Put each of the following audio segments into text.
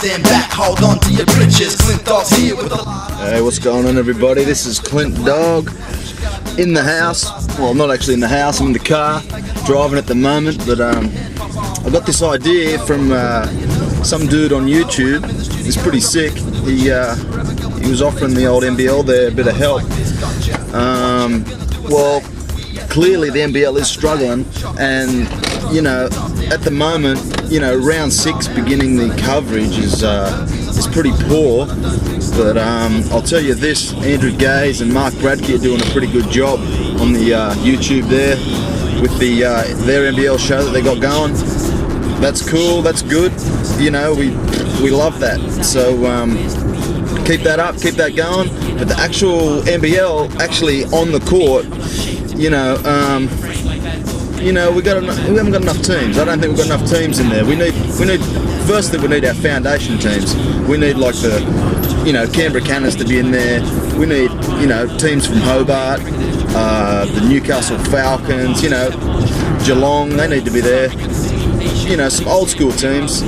stand back, hold on to your britches. Clint Dogg's here with a... Hey, what's going on, everybody? This is Clint Dogg in the house. Well, I'm not actually in the house, I'm in the car, driving at the moment, but I got this idea from some dude on YouTube. He's pretty sick. He was offering the old NBL there a bit of help. Well, clearly the NBL is struggling, and you know, at the moment, you know, round 6 beginning the coverage is pretty poor. But I'll tell you this, Andrew Gaze and Mark Bradkey are doing a pretty good job on the YouTube there with their NBL show that they got going. That's cool, that's good. You know, we love that. So keep that up, keep that going. But the actual NBL actually on the court, you know, we haven't got enough teams. I don't think we've got enough teams in there. We need firstly we need our foundation teams. We need like the, you know, Canberra Cannons to be in there. We need, you know, teams from Hobart, the Newcastle Falcons, you know, Geelong, they need to be there. You know, some old school teams.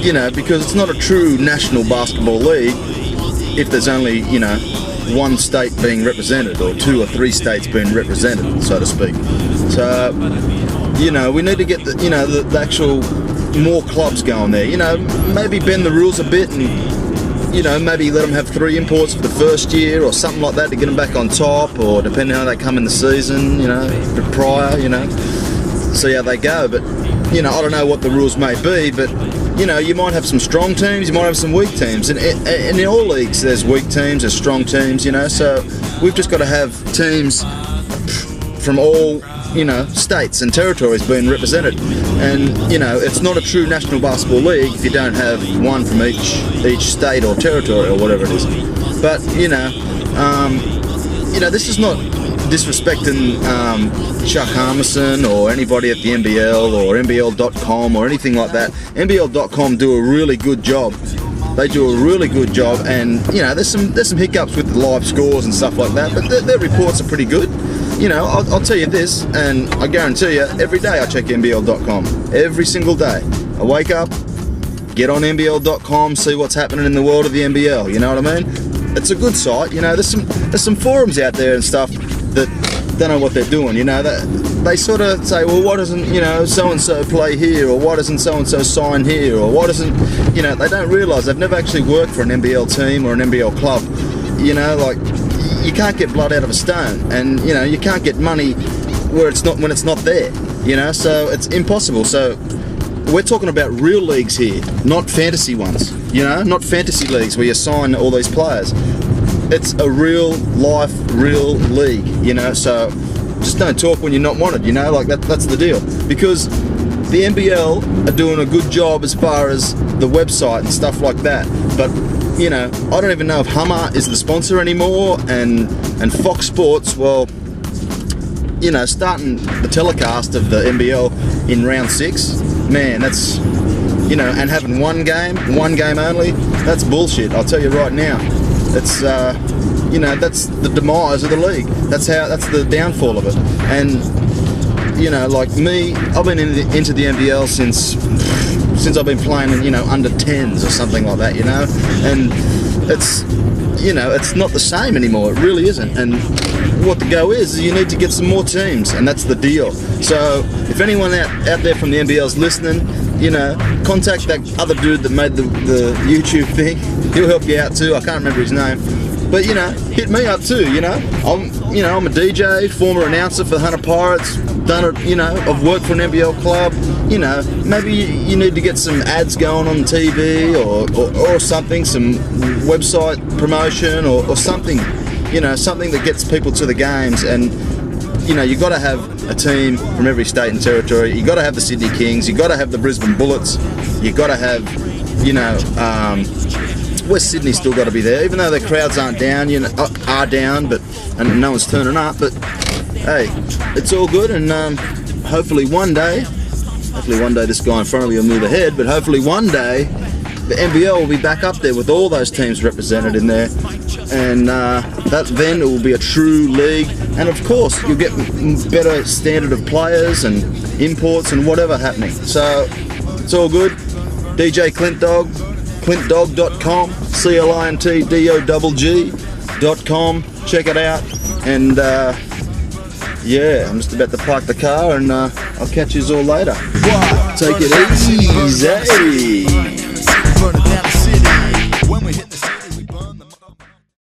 You know, because it's not a true national basketball league if there's only, you know, one state being represented, or 2 or 3 states being represented, so to speak. So, you know, we need to get the, you know, the actual more clubs going there. You know, maybe bend the rules a bit, and, you know, maybe let them have 3 imports for the first year or something like that to get them back on top, or depending on how they come in the season, you know, prior, you know, see how they go. But, you know, I don't know what the rules may be, but, you know, you might have some strong teams, you might have some weak teams, and in all leagues there's weak teams, there's strong teams, you know, so we've just got to have teams from all, you know, states and territories being represented. And, you know, it's not a true national basketball league if you don't have one from each state or territory or whatever it is. But, you know, this is not disrespecting Chuck Harmison or anybody at the NBL or NBL.com or anything like that. NBL.com do a really good job. They do a really good job, and, you know, there's some hiccups with the live scores and stuff like that, but their reports are pretty good. You know, I'll tell you this, and I guarantee you, every day I check NBL.com. Every single day. I wake up, get on NBL.com, see what's happening in the world of the NBL, you know what I mean? It's a good site, you know, there's some forums out there and stuff that don't know what they're doing, you know. They sort of say, well, why doesn't, you know, so-and-so play here, or why doesn't so-and-so sign here, or why doesn't, you know, they don't realise they've never actually worked for an NBL team or an NBL club. You know, like, you can't get blood out of a stone, and, you know, you can't get money when it's not there, you know, so it's impossible. So we're talking about real leagues here, not fantasy ones, you know, not fantasy leagues where you sign all these players. It's a real life, real league, you know, so just don't talk when you're not wanted, you know, like that's the deal. Because the NBL are doing a good job as far as the website and stuff like that, but, you know, I don't even know if Hummer is the sponsor anymore, and Fox Sports, well, you know, starting the telecast of the NBL in round 6, man, that's, you know, and having one game only, that's bullshit, I'll tell you right now. It's, you know, that's the demise of the league. That's the downfall of it. And, you know, like me, I've been into the NBL since I've been playing, you know, under 10s or something like that, you know. And it's, you know, it's not the same anymore. It really isn't. And what the go is you need to get some more teams, and that's the deal. So if anyone out there from the NBL's listening, you know, contact that other dude that made the YouTube thing. He'll help you out too. I can't remember his name, but, you know, hit me up too. You know, I'm a DJ, former announcer for the Hunter Pirates. Done it, you know, I've worked for an NBL club. You know, maybe you need to get some ads going on TV or something, some website promotion or something. You know, something that gets people to the games. And, you know, you've got to have a team from every state and territory. You've got to have the Sydney Kings. You've got to have the Brisbane Bullets. You've got to have, you know, West Sydney's still got to be there, even though their crowds aren't down, you know, are down, and no one's turning up. But hey, it's all good, and hopefully one day this guy in front of me will move ahead. But hopefully one day the NBL will be back up there with all those teams represented in there, and that then it will be a true league. And of course, you'll get better standard of players and imports and whatever happening. So it's all good. DJ Clint Dogg, clintdogg.com, CLINTDOGG.com. Check it out. And yeah, I'm just about to park the car, and I'll catch you all later. Take it easy.